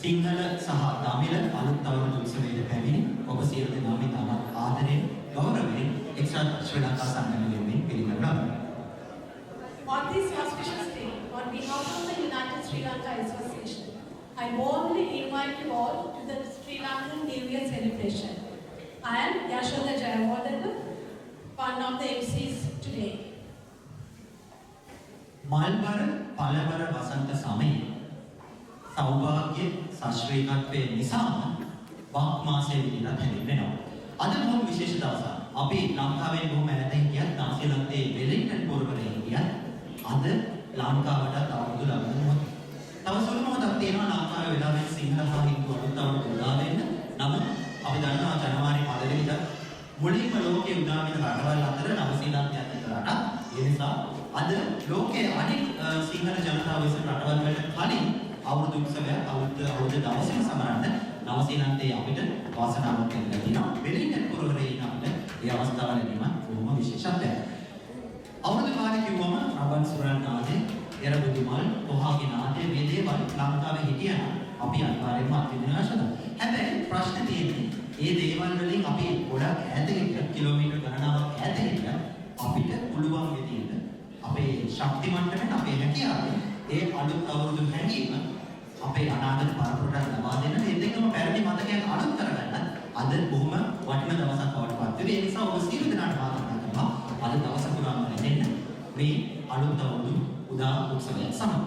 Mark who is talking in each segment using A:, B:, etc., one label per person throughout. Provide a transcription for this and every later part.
A: සිංහල සහ දමිළ අලුත් අවුරුදු උත්සවයේ පැමිණි ඔබ සියලු දෙනාම ඉතාමත් ආදරයෙන් ගෞරවයෙන් එක්සත් ශ්‍රී ලංකා සංගමයෙන් පිළිගන්නවා.
B: On this auspicious day, on behalf of the United Sri Lanka Association, I warmly invite you all to the Sri Lankan New Year celebration. I am Yashoda Jayawardena, one of the MCs today.
A: මල්බර පළවර වසන්ත සමයේ සෞභාග්‍ය ශාස්ත්‍රීයත්වයේ නිසා බක් මාසයේ විදිහට හැදෙන්නවා. අද බොහොම විශේෂ දවසක්. අපි ලංකාවේ බොහොම ඈතින් ගියත් නාසිලන්තයේ වෙලින්ටන් පුරවරේ ගියත් අද ලංකාවට අවුරුදු ලබනවා. තව සුළු මොහොතක් තියෙනවා ලංකාවේ වෙලාවෙන් සිංහල හා හින්දු අලුත් අවුරුදු උදා වෙන්න. නමුත් අපි දන්නවා ජනවාරි 1 වෙනිදා මුලින්ම ලෝකයේ උදා වෙන රටවල් අතර නවසීලන්තයත් එක රටක්. ඒ නිසා අද ලෝකයේ අනෙක් සිංහල ජනතාව විසින් රටවල් වලට කලින් අවුරුදු උත්සවය අවුරුදු දවසේ සමරන්න නවසීලන්තයේ අපිට වාසනාවක් ලැබිලා තියෙනවා. වෙලින්ටන් පුරවරේ ඉන්න අපිට මේ අවස්ථාව ලැබීම බොහොම විශේෂත්වයක්. අවුරුදු කාලේ කිව්වම රබන් සුරල් නාදේ, එරබුදු මල්, පොහාගේ නාදේ මේ දේවල් ලංකාවේ හිටියනම් අපි අනිවාර්යයෙන්ම අත්විඳිනවද? හැබැයි ප්‍රශ්නේ තියෙන්නේ මේ දේවල් වලින් අපි ගොඩක් ඈතකින් කිලෝමීටර් ගණනාවක් ඈතකින් අපිට පුළුවන් විදිහට අපේ ශක්ති මට්ටමෙන් අපේ හැකියාවෙන් ඒ අලුත් අවුරුදු හැඟීම අපේ අනාගත පරපුරට ලබා දෙන්න මේ දෙකම පැරණි මතකයන් අලුත් කරගන්න අද බොහොම වටිනා දවසක් බවට පත් වෙනවා. ඒ නිසා ඔබ සියලු දෙනාට ආරාධනා කරනවා අද දවස පුරාම රැඳෙන්න මේ අලුත් අවුරුදු උදා උත්සවය සමග.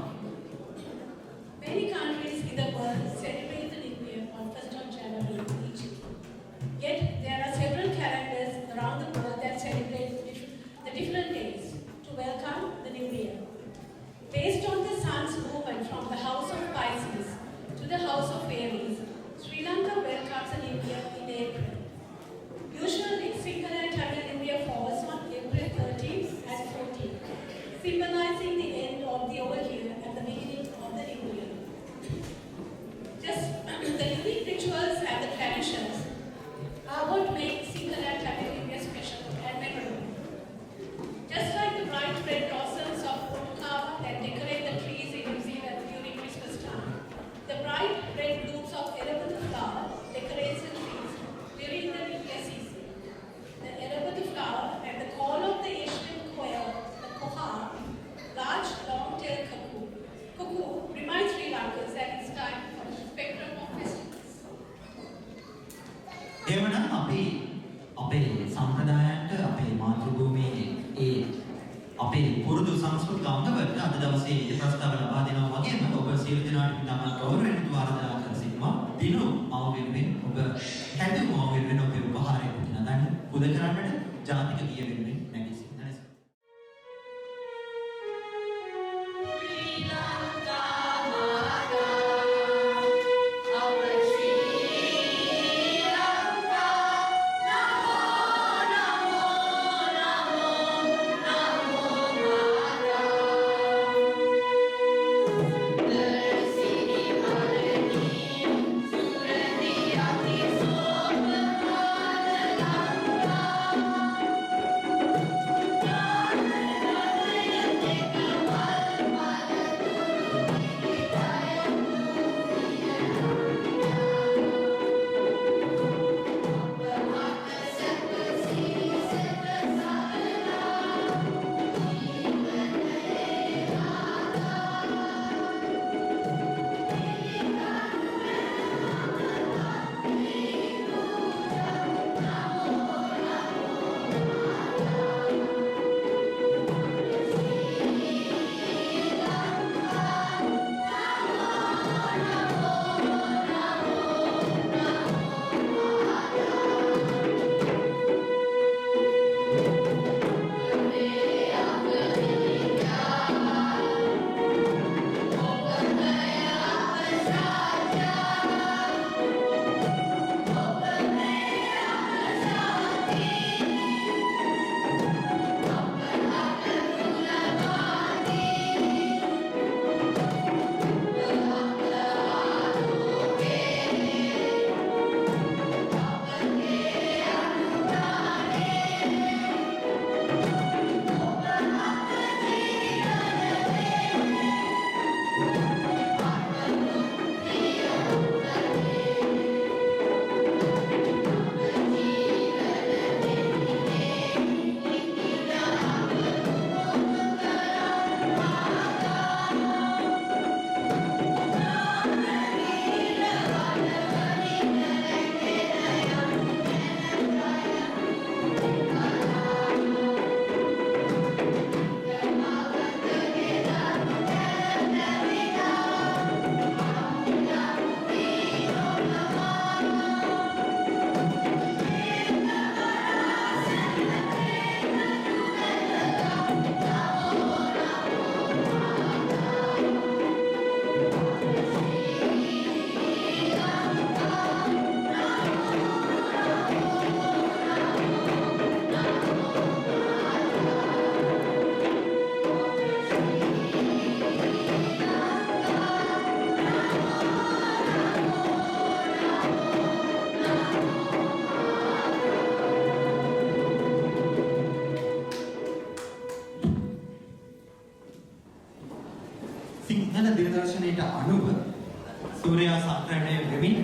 B: Many countries in the world celebrate the New Year on 1st of January each year. Yet there are several calendars around the world that celebrate the different days to welcome the New Year. Based on the sun's movement from the house of Pisces to the house of Aries, Sri Lanka welcomes the New Year in April. Usually, Sinhala and Tamil New Year falls on April 13th and 14th, symbolizing the end of the old year and the beginning of the new year. Just the unique rituals and the traditions are what make Sinhala and Tamil New Year special and memorable. Just like the bright red blossoms of Putukava that decorate the trees in New Zealand during Christmas time, the bright red blooms of Erebuthu flower decorates the trees during the New Year season. The Erebuthu flower and the call of the Asian quail, the koha, large long-tailed cuckoo, reminds Sri Lankans that it's time for the spectrum of festivals.
A: එවනම් අපි අපේ සම්ප්‍රදායන්ට අපේ මාතෘභූමියේ ඒ අපේ පුරුදු සංස්කෘතික අංගවලට අද දවසේ ඉද ප්‍රස්තාව ලබා දෙනවා වගේම ඔබ සියලු දෙනාට තම ගෞරවයෙන් ආරාධනා කර සිටිනවා. දිනු මව්වෙන් ඔබ හැදු මව්වෙන් ඔබ උපහාරයක් නදන්න පුද කරන්නට ජාතික ගීය වෙනුවෙන් නැගී සිටිනවා. සිංහල දිනදර්ශනයට අනුව සූර්යා සංක්‍රමණය වෙමින්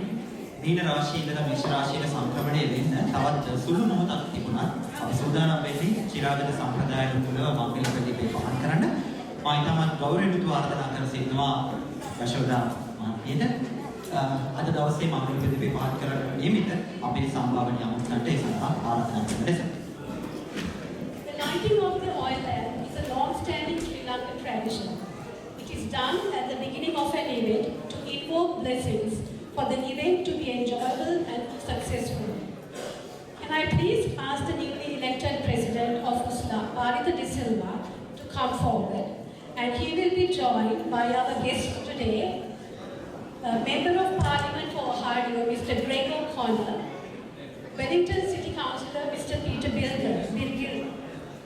A: මීන රාශිය ඉඳලා මේෂ රාශියට සංක්‍රමණය වෙන්න තවත් සුළු මොහොතක් තිබුණා. අපි සූදානම් වෙන්නේ චිරාගත සම්ප්‍රදායට තුලව මංගල ප්‍රදීපේ පහන් කරන්න. මා ඊටමත් ගෞරවණීය ආරාධනා කර සිටිනවා යශෝදා මහත්මියට. අද දවසේ මංගල ප්‍රදීපේ පහන් කරන්න නියමිත අපේ සම්භාවනීය අමුත්තන්ට ඒ සඳහා ආරාධනා කරන ලෙස.
B: The lighting of the oil lamp is a long-standing Sri Lankan tradition. It is done at the beginning of an event to invoke blessings for the event to be enjoyable and successful. Can I please ask the newly elected president of USLA, Baritha De Silva, to come forward, and he will be joined by our guest today, Member of Parliament for Ohio, Mr. Greg O'Connor, Wellington City Councillor, Mr. Peter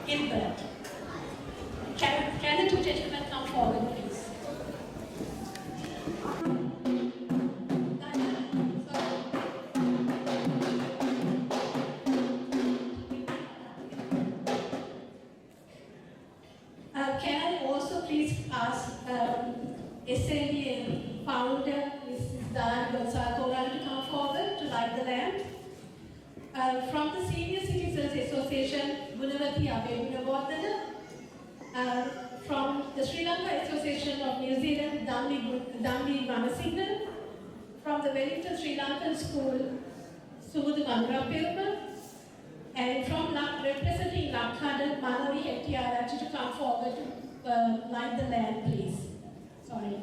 B: Gilbert. Can the two gentlemen come forward, please? Can I also please ask SLDA founder, Mrs. Dan Gonzalez, to come forward to light the lamp? From the Senior Citizens Association, Gunavati Abeygunawardana. From the Sri Lanka Association of New Zealand, Damli Ramasignan. From the Wellington Sri Lankan School, Sumudu Mangrapilma. And from representing Lakhana, Manavi Hettiarachchi to come forward to light the lamp, please. Sorry.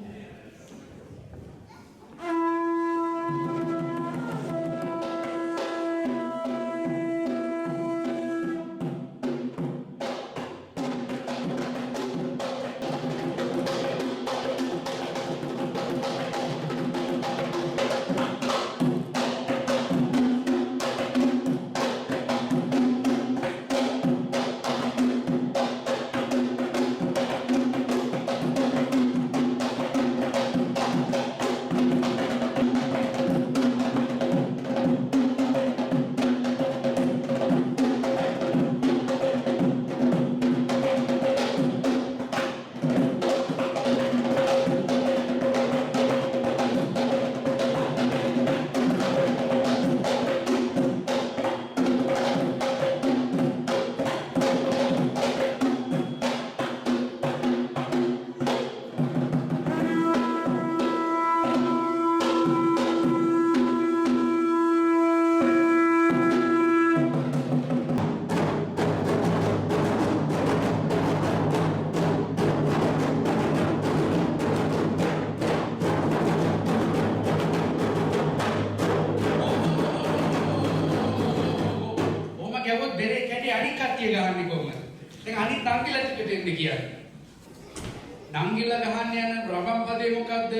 C: නංගිලා ගහන්න යන රබම් පදේ මොකද්ද?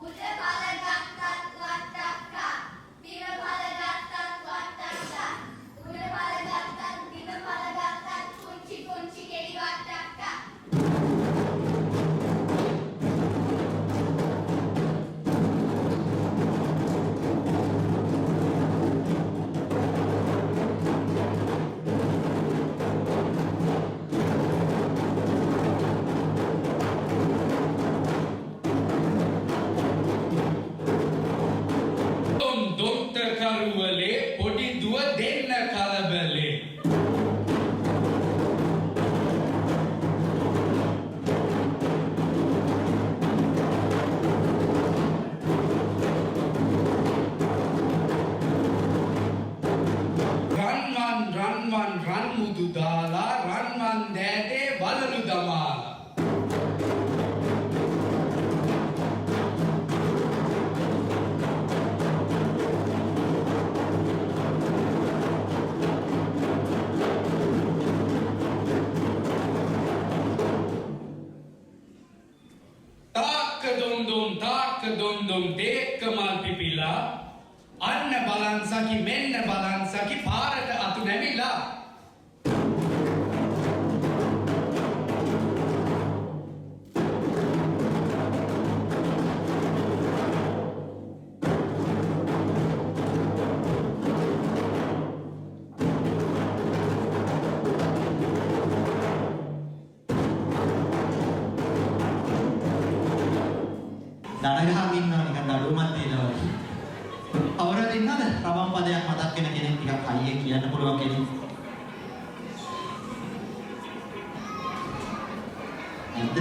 D: උඩ බල ගත්තත් වට්ටක්කා බිම බල ගත්තත් වට්ටක්කා උඩ බල ගත්තත් බිම බල ගත්තත් කුංචි කුංචි කෙලි වට්ටක්කා
C: දුම් දේක්කමල් පිපිලා අන්න බලන් සකි මෙන්න බලන් සකි පාරට අතු නැමිලා
A: දඩගහන් ඉන්නවා නිකන් දඩුවමක් දෙනවා. අවරද ඉන්නද? රබම් පදයක් මතක් වෙන කෙනෙක් ටිකක් හයියෙන් කියන්න පුළුවන් කෙනෙක්. නැද්ද?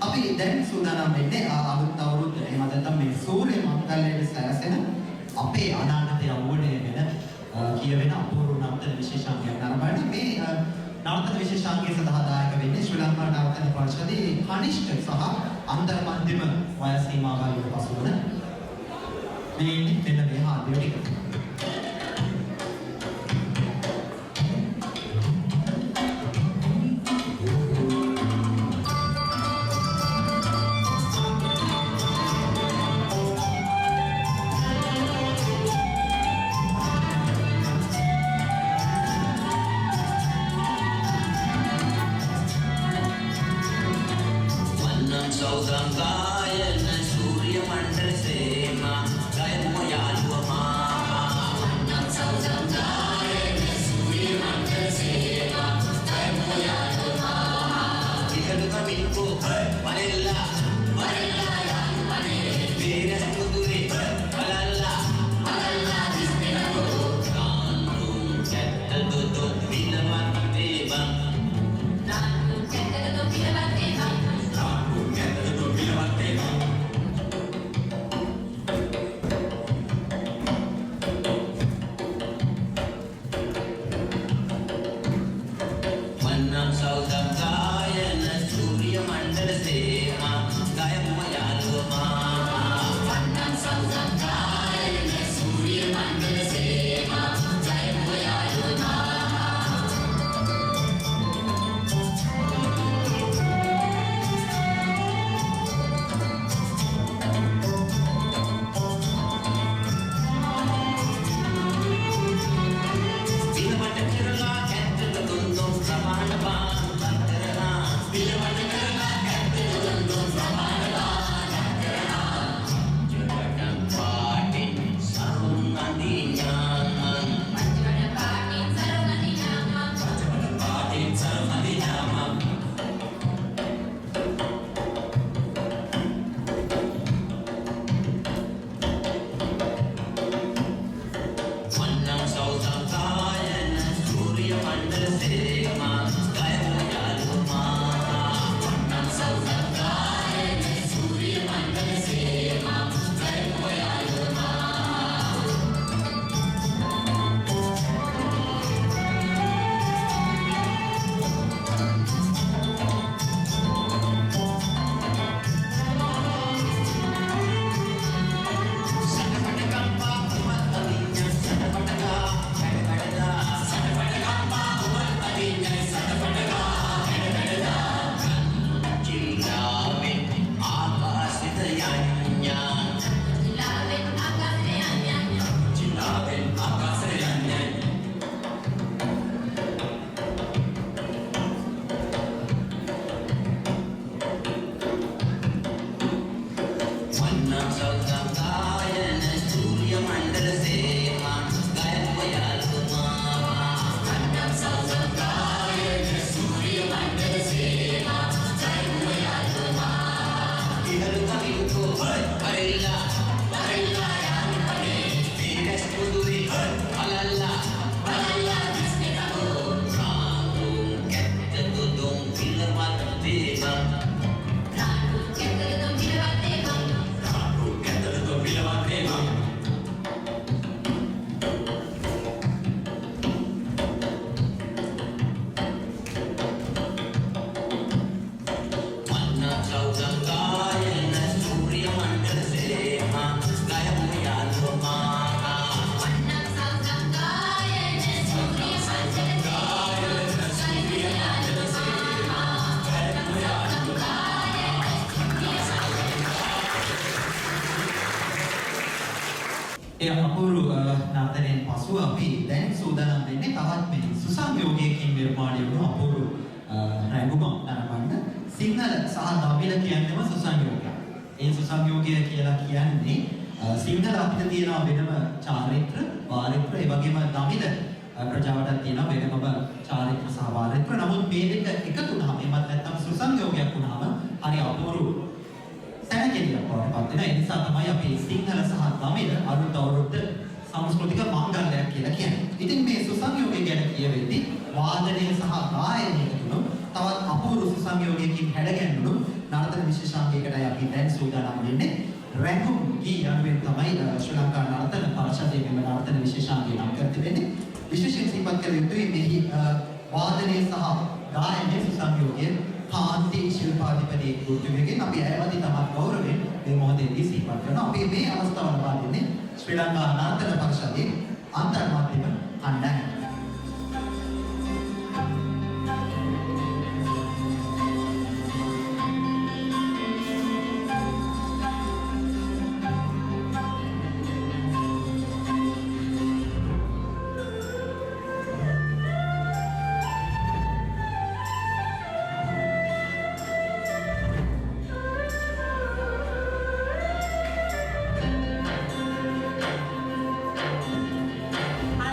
A: අපි දැන් සූදානම් වෙන්නේ අලුත් අවුරුද්දට. එහෙම නැත්නම් මේ සූර්ය මංගල්‍යයට සැරසෙන අපේ අනාගතය අවුලේ වෙන කියවෙන අපූර්ව නර්තන විශේෂාංගයක් නරඹන්න. මේ නර්තන විශේෂාංගයේ සඳහා දායක වෙන්නේ ශ්‍රී ලංකා නර්තන පරිෂදයේ කනිෂ්ඨ සහ අන්තර මධ්‍යම වයස් සීමාවලින් පසු වන මේ මෙන්න මේ ආදිය ටික. ඒ අපූර්ව නර්තනයෙන් පසුව අපි දැන් සූදානම් වෙන්නේ තවත් මේ සුසංයෝගයකින් නිර්මාණය වුණු අපූර්ව රැඟුමක් නරඹන්න. සිංහල සහ දමිළ කියන්නේම සුසංයෝගයක්. ඒ සුසංයෝගය කියලා කියන්නේ සිංහල අපිට තියෙන වෙනම චාරිත්‍ර, වාරිත්‍ර, ඒ වගේම දමිළ ප්‍රජාවටත් තියෙන වෙනම චාරිත්‍ර සහ වාරිත්‍ර. නමුත් මේ දෙක එකතු වුණාම එමත් නැත්නම් සුසංයෝගයක් වුණාම හරි අපූර්ව සැනකෙලියක් වඩපත් වෙන. ඒ නිසා තමයි අපි සිංහල සහ දමිළ අලුත් අවුරුද්ද සංස්කෘතික මංගල්‍යයක් කියලා කියන්නේ. ඉතින් මේ සුසංයෝගය ගැන කියවෙද්දී වාදනය සහ ගායනය තුන තවත් අපූර්ව සුසංයෝගයකින් හැඩගැන්වුණු නර්තන විශේෂාංගයකටයි අපි දැන් සූදානම් වෙන්නේ. රැඟුම් ගී යනුවෙන් තමයි ශ්‍රී ලංකා නර්තන පරිෂදයේ මෙම නර්තන විශේෂාංගය නම් කර තිබෙන්නේ. විශේෂයෙන් සිහිපත් කළ යුතුයි මෙහි වාදනය සහ ගායනයේ සුසංයෝගය කාන්ති ශිල්පාධිපති ගුරුතුමියගෙන් අපි ඇයවදී තමත් ගෞරවයෙන් මේ මොහොතේදී සිහිපත් කරනවා. අපි මේ අවස්ථාව ලබා දෙන්නේ ශ්‍රී ලංකා නර්තන පරිෂදයේ අන්තර්මාධ්‍යම කණ්ඩායම.
E: I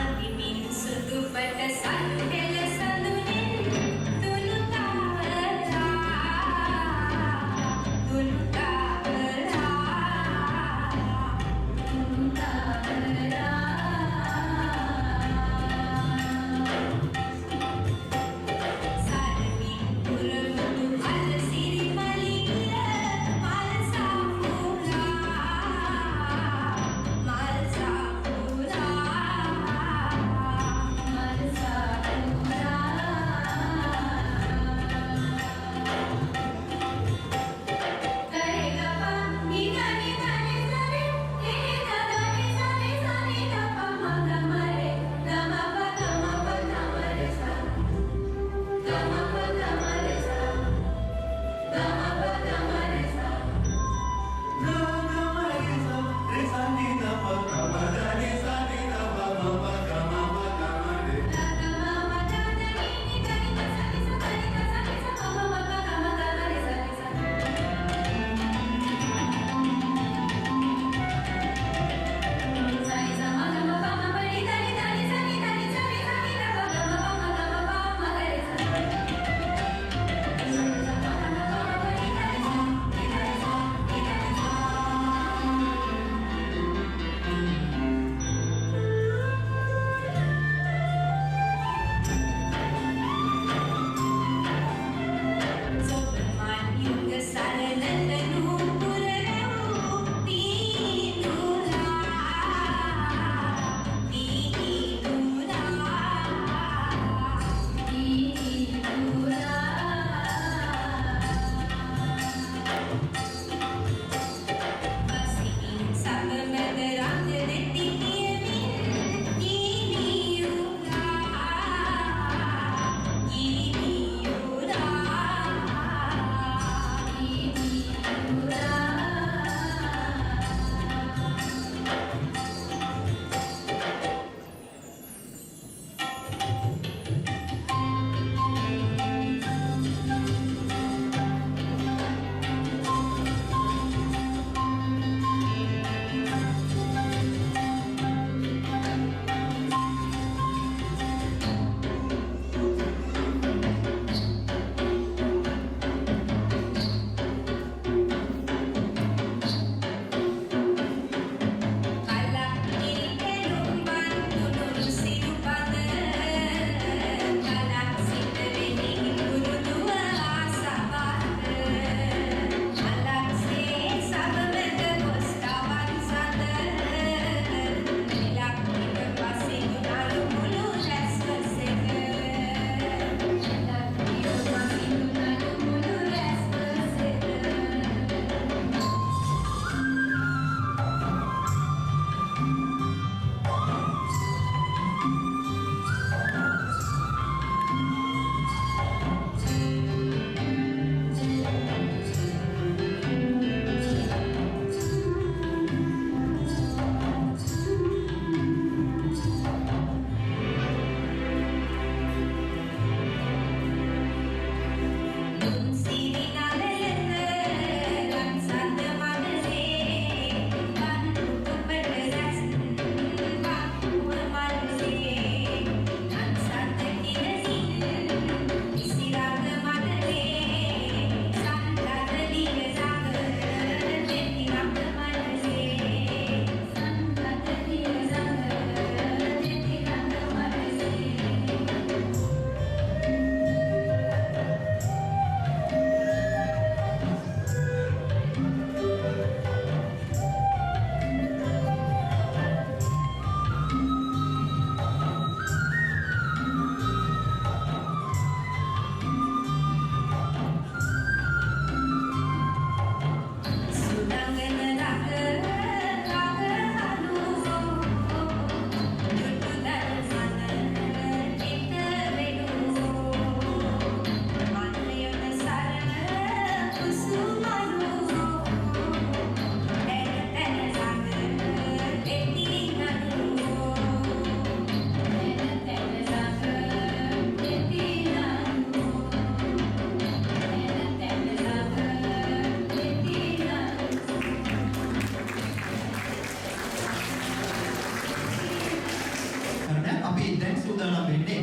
A: දැන් සූදානම් වෙන්නේ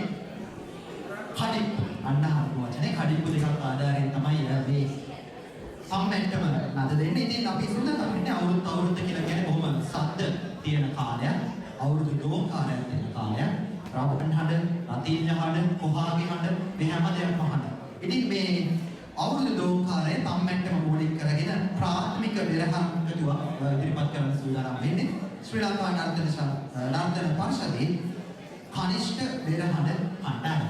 A: කඩිප්පු. අන්න හරි වචනේ කඩිප්පු දෙකක් ආධාරයෙන් තමයි මේ සම්මෙන්ටම නද දෙන්නේ. ඉතින් අපි සූදානම් වෙන්නේ අවුරුද්ද කියලා කියන්නේ බොහොම සද්ද තියෙන කාලයක්. අවුරුදු දෝංකාරයක් තියෙන කාලයක්. රාවණ හඬ, රතීන්‍ය හඬ, කොහාගේ හඬ මේ හැම දෙයක්ම හඬ. ඉතින් මේ අවුරුදු දෝංකාරයේ සම්මෙන්ටම මූලික කරගෙන ප්‍රාථමික විරහන් කතුවක් ඉදිරිපත් කරන්න සූදානම් වෙන්නේ. ශ්‍රී ලංකා නර්තන පරිෂදේ කනිෂ්ඨ විරහන කණ්ඩායම.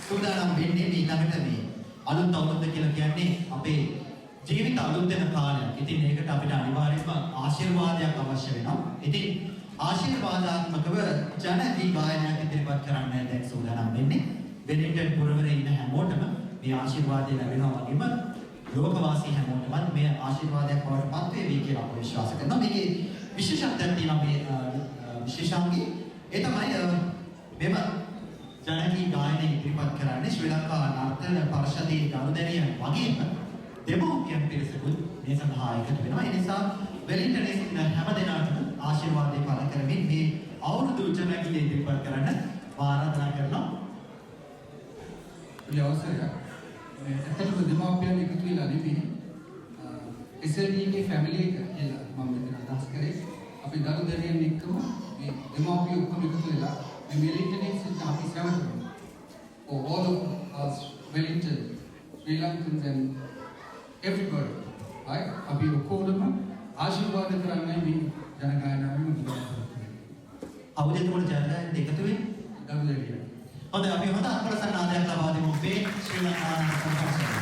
A: සූදානම් වෙන්නේ ඊළඟට මේ අලුත් අවුරුද්ද කියලා කියන්නේ අපේ ජීවිත අලුත් වෙන කාලයක්. ඉතින් ඒකට අපිට අනිවාර්යයෙන්ම ආශිර්වාදයක් අවශ්‍ය වෙනවා. ඉතින් ආශිර්වාදාත්මකව ජන ගී ගායනයක් ඉදිරිපත් කරන්න දැන් සූදානම් වෙන්නේ. වෙලින්ටන් පුරවරේ ඉන්න හැමෝටම මේ ආශිර්වාදය ලැබෙනවා වගේම ලෝකවාසී හැමෝටම මේ ආශිර්වාදයක් බවට පත් වේවි කියලා අපි විශ්වාස කරනවා. මේකේ විශේෂත්වයක් තියෙනවා මේ විශේෂාංගී ඒ තමයි මෙම ජනකී ගායනය ඉදිරිපත් කරන්නේ ශ්‍රී ලංකා නර්තන පරිෂදේ ගනුදෙනිය වගේම දෙමව්පියන් පිරිසකුත් මේ සඳහා එකතු වෙනවා. ඒ නිසා වෙලින්ටනයේ සිටින හැම දෙනාටම ආශිර්වාදය පළ කරමින් මේ අවුරුදු ජනකී ඉදිරිපත් කරන්න ආරාධනා කරනවා.
E: මේ අවසරය ඇත්තටම දෙමව්පියන් එකතු වෙලා නෙමෙයි SLDගේ ෆැමිලි එක කියලා මම මෙතන අදහස් කරේ. අපි ගනුදෙනියෙන් එක්කම මේ දෙමව්පියෝ ඔක්කොම එකතු වෙලා මේ වෙලින්ටනයේ සිටින අපි සැවටම for all of us Wellington, Sri Lankans and everybody, right? අපි ඔක්කොම ආශිර්වාද කරන්නේ මේ ජන ගායනාවෙන්
A: අවුරුද්දකට ජනගායනයට එකතු වෙන්නේ
E: ගනුදෙනිය.
A: හොඳයි අපි හොඳ අත්පොලසන් නාදයක් ලබා දෙමු මේ ශ්‍රී ලංකා නාට්‍ය සංස්කෘතිය.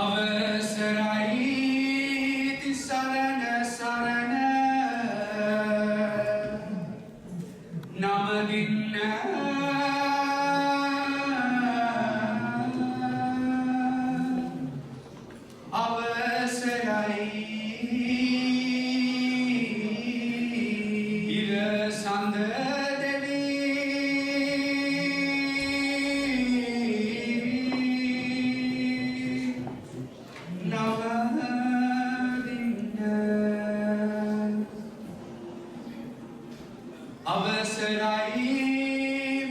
C: අවසරයි තිසරණ සරණ නමදින්න අවසරයි ඉර සඳ අවසරයි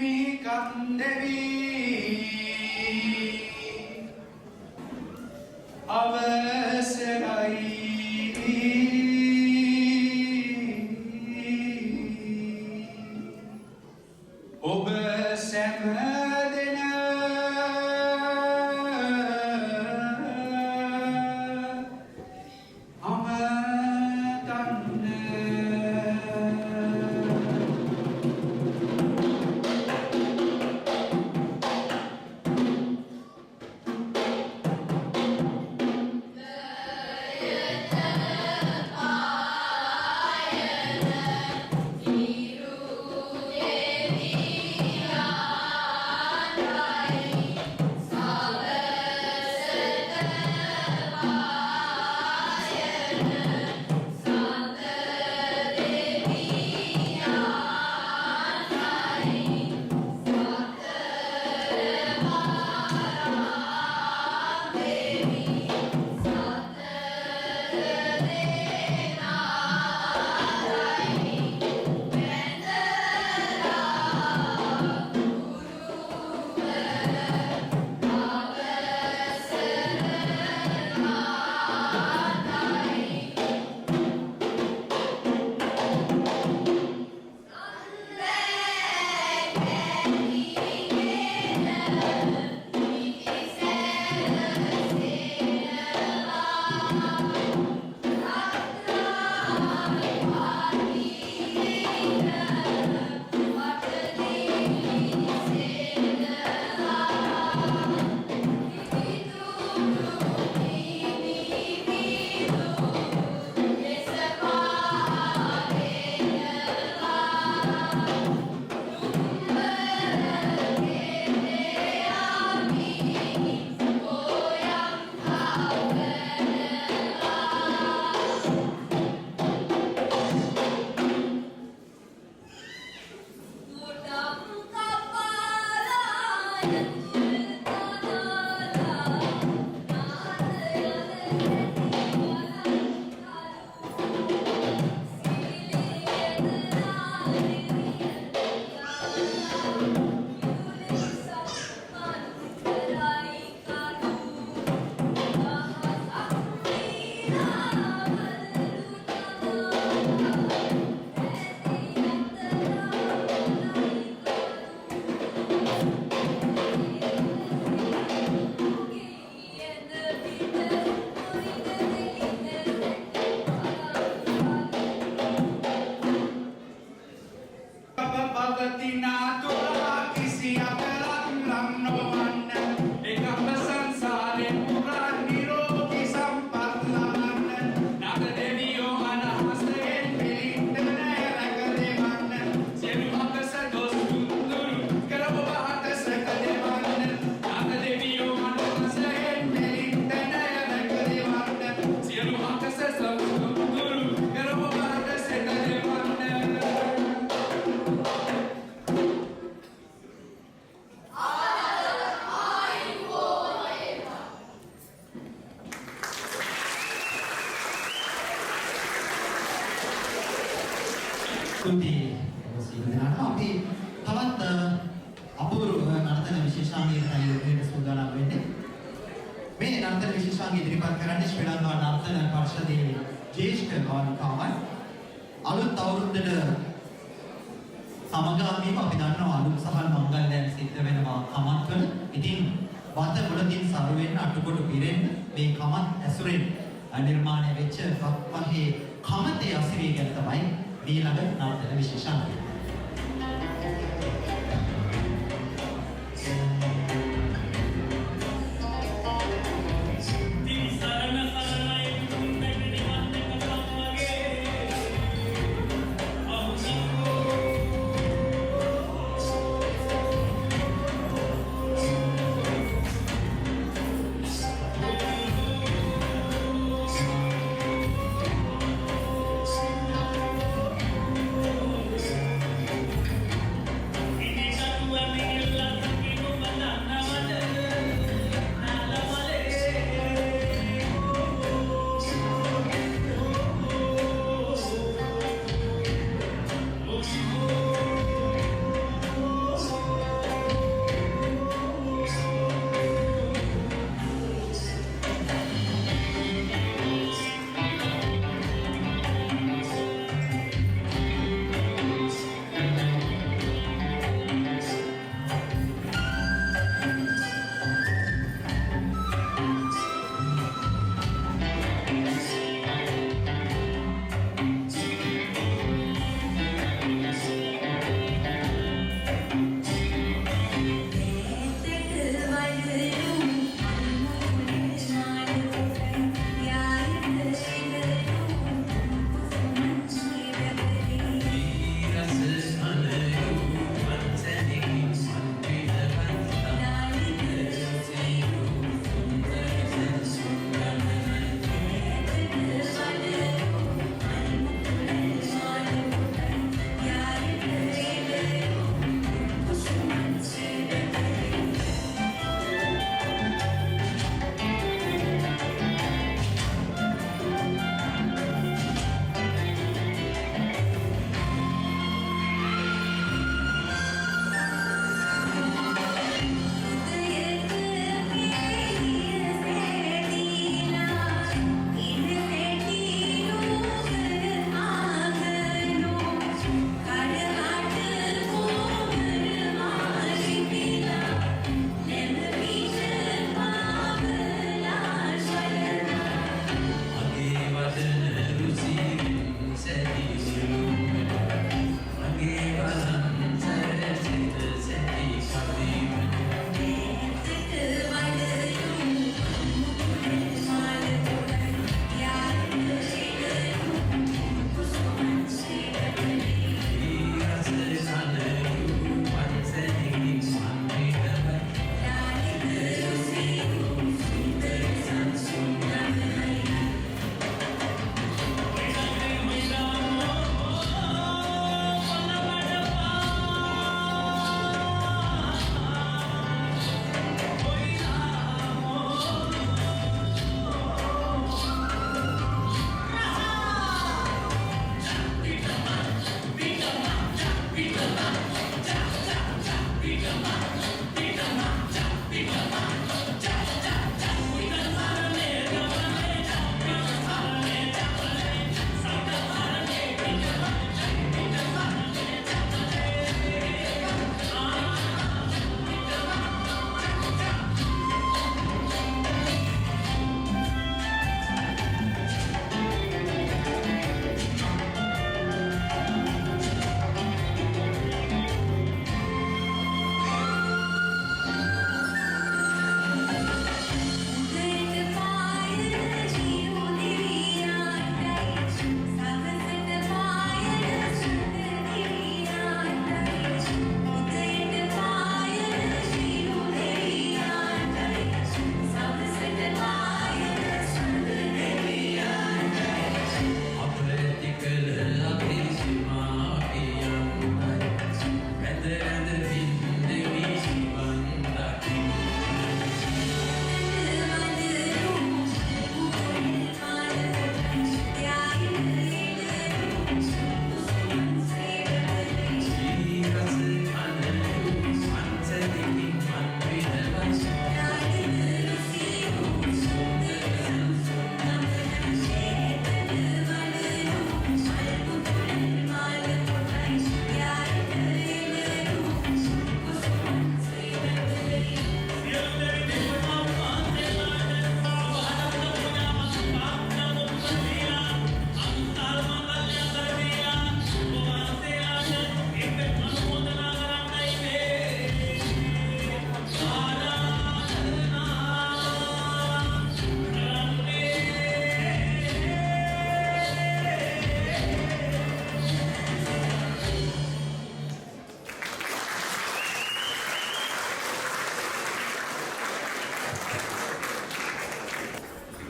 C: මිකන්දවි අවසරයි ඔබ සැමදෙන
A: ස්තුතියි සියලු දෙනාට. අපි තවත් අපූර්ව නර්තන විශේෂාංගයකට යොමුවෙන්න සූදානම් වෙන්නේ. මේ නර්තන විශේෂාංගය ඉදිරිපත් කරන්නේ ශ්‍රී ලංකා නර්තන පරිෂදයේ ජ්‍යෙෂ්ඨ කාර්යකාරයන්. අලුත් අවුරුද්දට සමගාමීව අපි දන්නවා අලුත් සහල් මංගල්‍යයන් සිද්ධ වෙනවා කමත්වල. ඉතින් වත මුලකින් සරු වෙන්න අටකොටු පිරෙන්න මේ කමත් ඇසුරෙන් නිර්මාණය වෙච්ච පහේ කමතේ අසිරිය ගැන තමයි ඊළඟ නර්තන විශේෂාංගය.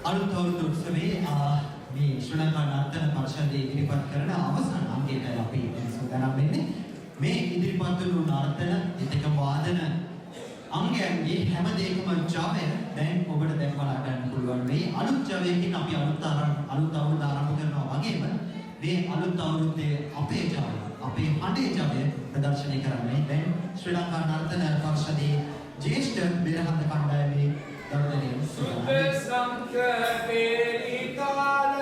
A: අලුත් අවුරුදු උත්සවයේ මේ ශ්‍රී ලංකා නර්තන පරිෂදයේ ඉදිරිපත් කරන අවසන් අංගයට අපි දැන් සූදානම් වෙන්නේ. මේ ඉදිරිපත් වූ නර්තන ඉතික වාදන අංගයන්ගේ හැම දෙයකම ජවය දැන් ඔබට දැන් බලා ගන්න පුළුවන් වෙයි. අලුත් ජවයකින් අපි අලුත් අවුරුද්ද ආරම්භ කරනවා වගේම මේ අලුත් අවුරුද්දේ අපේ ජවය, අපේ හඬේ ජවය ප්‍රදර්ශනය කරන්නේ දැන් ශ්‍රී ලංකා නර්තන පරිෂදයේ ජ්‍යෙෂ්ඨ බෙරහඳ කණ්ඩායමේ දරුදනියන්
C: සුද්ධ සංක පෙරිකාල